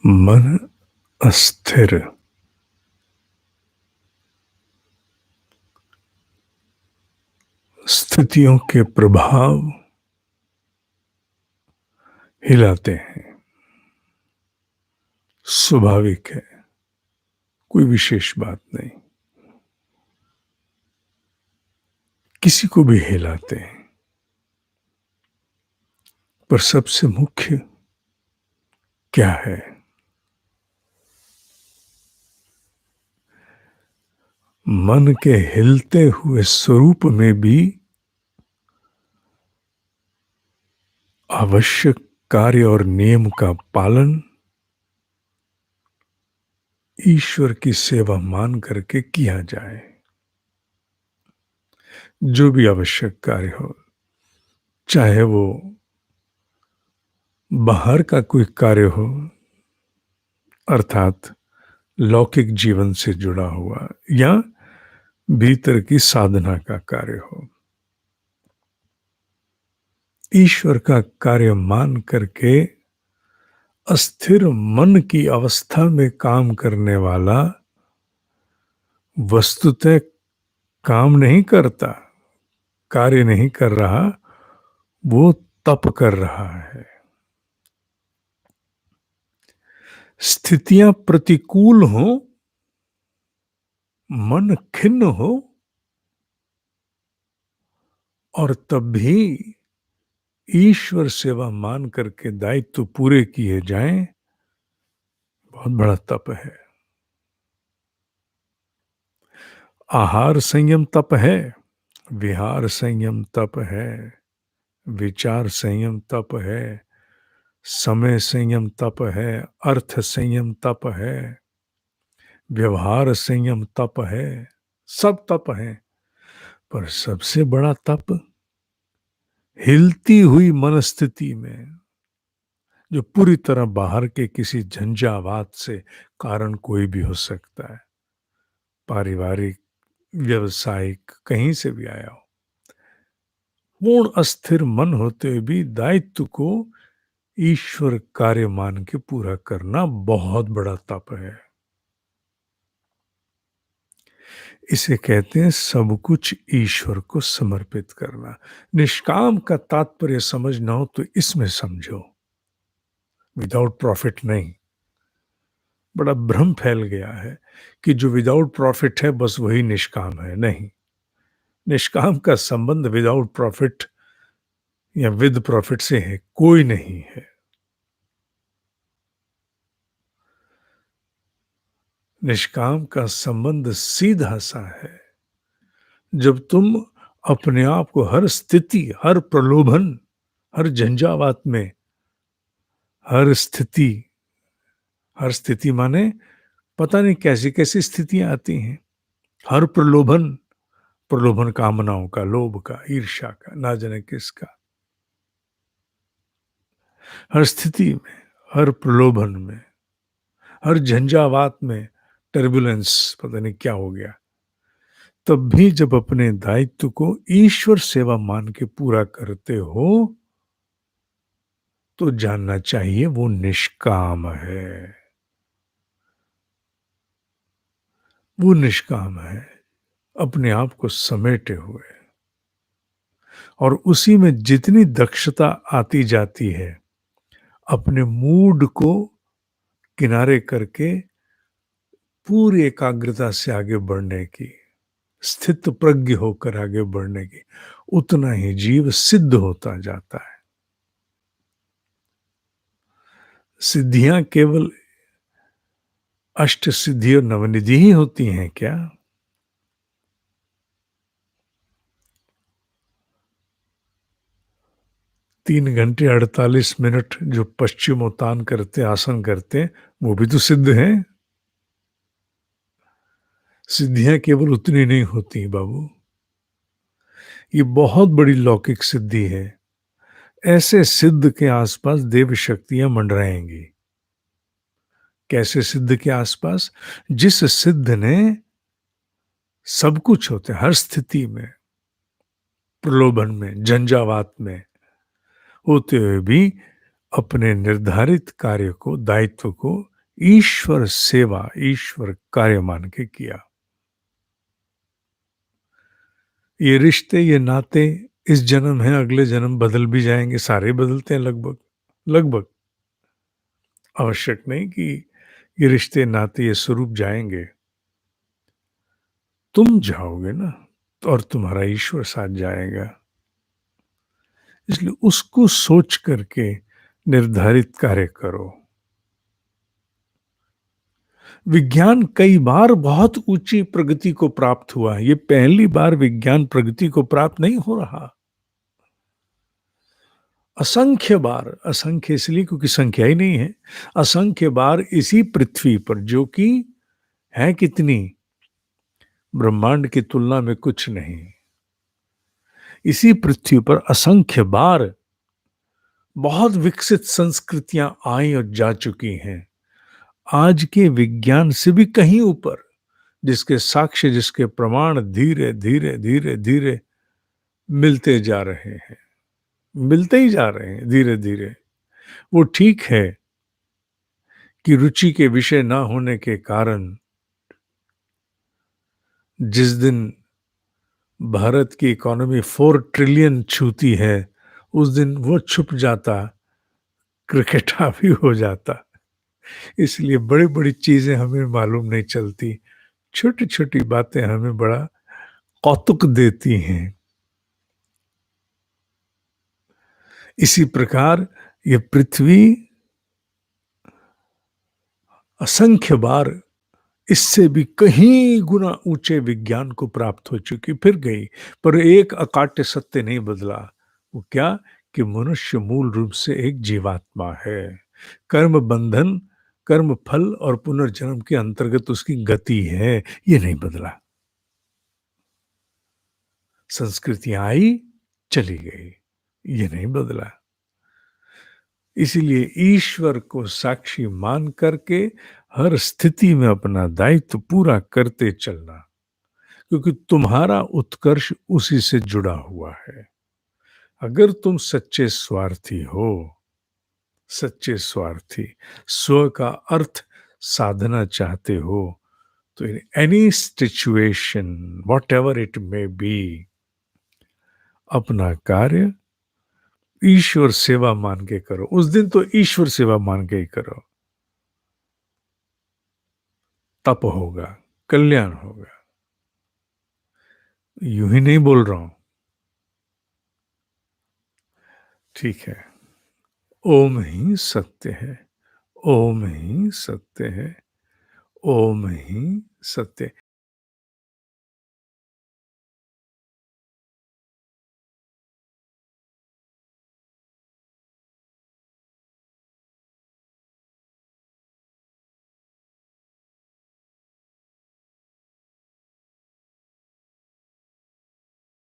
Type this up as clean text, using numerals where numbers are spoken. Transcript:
मन अस्थिर। स्थितियों के प्रभाव हिलाते हैं। स्वाभाविक है, कोई विशेष बात नहीं। किसी को भी हिलाते हैं, पर सबसे मुख्य क्या है? मन के हिलते हुए स्वरूप में भी आवश्यक कार्य और नियम का पालन ईश्वर की सेवा मान करके किया जाए। जो भी आवश्यक कार्य हो, चाहे वो बाहर का कोई कार्य हो, अर्थात लौकिक जीवन से जुड़ा हुआ, या भीतर की साधना का कार्य हो, ईश्वर का कार्य मान करके अस्थिर मन की अवस्था में काम करने वाला वस्तुतः काम नहीं करता, कार्य नहीं कर रहा, वो तप कर रहा है। स्थितियां प्रतिकूल हो, मन खिन्न हो, और तब भी ईश्वर सेवा मान करके दायित्व पूरे किए जाएं, बहुत बड़ा तप है। आहार संयम तप है, विहार संयम तप है, विचार संयम तप है, समय संयम तप है, अर्थ संयम तप है, व्यवहार संयम तप है। सब तप है, पर सबसे बड़ा तप हिलती हुई मनस्थिति में, जो पूरी तरह बाहर के किसी झंझावात से, कारण कोई भी हो सकता है, पारिवारिक, व्यवसायिक, कहीं से भी आया हो, पूर्ण अस्थिर मन होते हुए भी दायित्व को ईश्वर कार्य मान के पूरा करना बहुत बड़ा तप है। इसे कहते हैं सब कुछ ईश्वर को समर्पित करना। निष्काम का तात्पर्य समझना हो तो इसमें समझो, विदाउट प्रॉफिट नहीं। बड़ा भ्रम फैल गया है कि जो विदाउट प्रॉफिट है बस वही निष्काम है। नहीं, निष्काम का संबंध विदाउट प्रॉफिट या विद प्रॉफिट से है, कोई नहीं है। निष्काम का संबंध सीधा सा है। जब तुम अपने आप को हर स्थिति, हर प्रलोभन, हर झंझावात में, हर स्थिति माने पता नहीं कैसी कैसी स्थितियां आती हैं, हर प्रलोभन, प्रलोभन कामनाओं का, लोभ का, ईर्ष्या का, ना जाने किसका, हर स्थिति में, हर प्रलोभन में, हर झंझावात में, टर्बुलेंस, पता नहीं क्या हो गया, तब भी जब अपने दायित्व को ईश्वर सेवा मान के पूरा करते हो तो जानना चाहिए वो निष्काम है। वो निष्काम है, अपने आप को समेटे हुए, और उसी में जितनी दक्षता आती जाती है, अपने मूड को किनारे करके पूरी एकाग्रता से आगे बढ़ने की, स्थित प्रज्ञ होकर आगे बढ़ने की, उतना ही जीव सिद्ध होता जाता है। सिद्धियां केवल अष्ट सिद्धि और नवनिधि ही होती हैं क्या? 3 घंटे 48 मिनट जो पश्चिमोत्तान करते, आसन करते, वो भी तो सिद्ध हैं। सिद्धियां केवल उतनी नहीं होती बाबू, ये बहुत बड़ी लौकिक सिद्धि है। ऐसे सिद्ध के आसपास देव शक्तियां मंडराएंगी। कैसे सिद्ध के आसपास? जिस सिद्ध ने सब कुछ होते, हर स्थिति में, प्रलोभन में, झंझावात में होते हुए भी अपने निर्धारित कार्य को, दायित्व को ईश्वर सेवा, ईश्वर कार्य मान के किया। ये रिश्ते, ये नाते इस जन्म है, अगले जन्म बदल भी जाएंगे, सारे बदलते हैं लगभग। लगभग, आवश्यक नहीं कि ये रिश्ते नाते ये स्वरूप जाएंगे। तुम जाओगे ना, और तुम्हारा ईश्वर साथ जाएगा। इसलिए उसको सोच करके निर्धारित कार्य करो। विज्ञान कई बार बहुत ऊंची प्रगति को प्राप्त हुआ, ये पहली बार विज्ञान प्रगति को प्राप्त नहीं हो रहा। असंख्य बार, असंख्य इसलिए क्योंकि संख्या ही नहीं है, असंख्य बार इसी पृथ्वी पर, जो कि है कितनी, ब्रह्मांड की तुलना में कुछ नहीं, इसी पृथ्वी पर असंख्य बार बहुत विकसित संस्कृतियां आई और जा चुकी हैं, आज के विज्ञान से भी कहीं ऊपर, जिसके साक्ष्य, जिसके प्रमाण धीरे धीरे धीरे धीरे मिलते जा रहे हैं, मिलते ही जा रहे हैं धीरे धीरे। वो ठीक है कि रुचि के विषय ना होने के कारण जिस दिन भारत की इकोनॉमी 4 ट्रिलियन छूती है, उस दिन वो छुप जाता, क्रिकेट हावी हो जाता। इसलिए बड़ी बड़ी चीजें हमें मालूम नहीं चलती, छोटी छोटी बातें हमें बड़ा कौतुक देती हैं। इसी प्रकार ये पृथ्वी असंख्य बार इससे भी कहीं गुना ऊंचे विज्ञान को प्राप्त हो चुकी, फिर गई, पर एक अकाट्य सत्य नहीं बदला। वो क्या, कि मनुष्य मूल रूप से एक जीवात्मा है। कर्म बंधन, कर्म फल और पुनर्जन्म के अंतर्गत उसकी गति है, ये नहीं बदला। संस्कृतियां आई, चली गई, ये नहीं बदला। इसीलिए ईश्वर को साक्षी मान करके हर स्थिति में अपना दायित्व पूरा करते चलना, क्योंकि तुम्हारा उत्कर्ष उसी से जुड़ा हुआ है। अगर तुम सच्चे स्वार्थी हो, सच्चे स्वार्थी, स्व का अर्थ साधना चाहते हो, तो in any situation, what ever it may be, अपना कार्य ईश्वर सेवा मान के करो। उस दिन तो ईश्वर सेवा मान के ही करो, तप होगा, कल्याण होगा। यूं ही नहीं बोल रहा हूं, ठीक है। ओम ही सत्य है, ओम ही सत्य है, ओम ही सत्य।